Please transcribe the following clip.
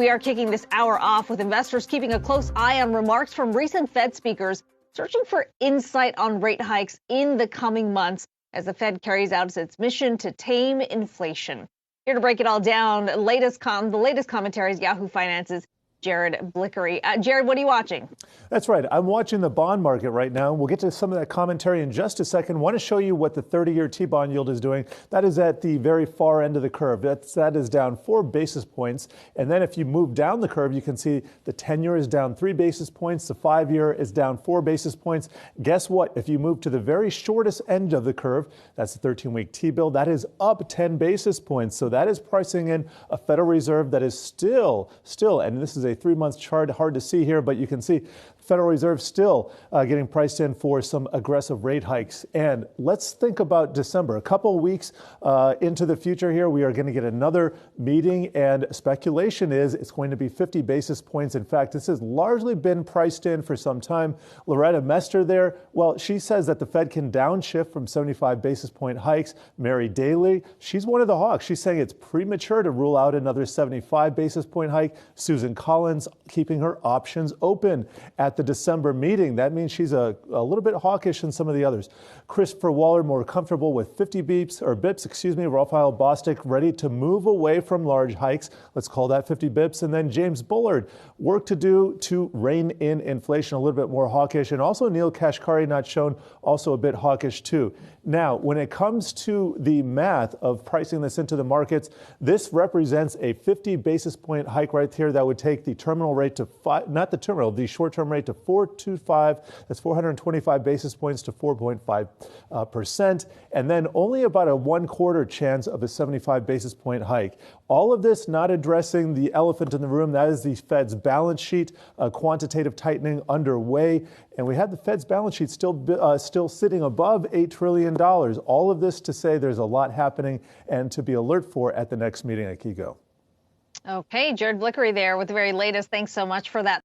We are kicking this hour off with investors keeping a close eye on remarks from recent Fed speakers, searching for insight on rate hikes in the coming months as the Fed carries out its mission to tame inflation. Here to break it all down, the latest commentary is Yahoo Finance's Jared Blikre. Jared, what are you watching? That's right. I'm watching the bond market right now. We'll get to some of that commentary in just a second. Want to show you what the 30-year T-bond yield is doing. That is at the very far end of the curve. That is down 4 basis points. And then if you move down the curve, you can see the 10-year is down 3 basis points. The 5-year is down 4 basis points. Guess what? If you move to the very shortest end of the curve, that's the 13-week T-bill, that is up 10 basis points. So that is pricing in a Federal Reserve that is still, and this is a 3-month chart, hard to see here, but you can see Federal Reserve still getting priced in for some aggressive rate hikes. And let's think about December. A couple of weeks into the future here, we are going to get another meeting, and speculation is it's going to be 50 basis points. In fact, this has largely been priced in for some time. Loretta Mester there, well, she says that the Fed can downshift from 75 basis point hikes. Mary Daly, she's one of the hawks. She's saying it's premature to rule out another 75 basis point hike. Susan Collins keeping her options open at the December meeting. That means she's a little bit hawkish than some of the others. Christopher Waller more comfortable with 50 bips. Raphael Bostic ready to move away from large hikes. Let's call that 50 bips. And then James Bullard, work to do to rein in inflation, a little bit more hawkish. And also Neil Kashkari, not shown, also a bit hawkish too. Now, when it comes to the math of pricing this into the markets, this represents a 50 basis point hike right here that would take the terminal rate to the short-term rate to 4.25. That's 425 basis points to 4.5%. And then only about a 1/4 chance of a 75 basis point hike. All of this not addressing the elephant in the room. That is the Fed's balance sheet, quantitative tightening underway. And we have the Fed's balance sheet still sitting above $8 trillion. All of this to say there's a lot happening and to be alert for at the next meeting at KeyGo. Okay, Jared Blikre there with the very latest. Thanks so much for that.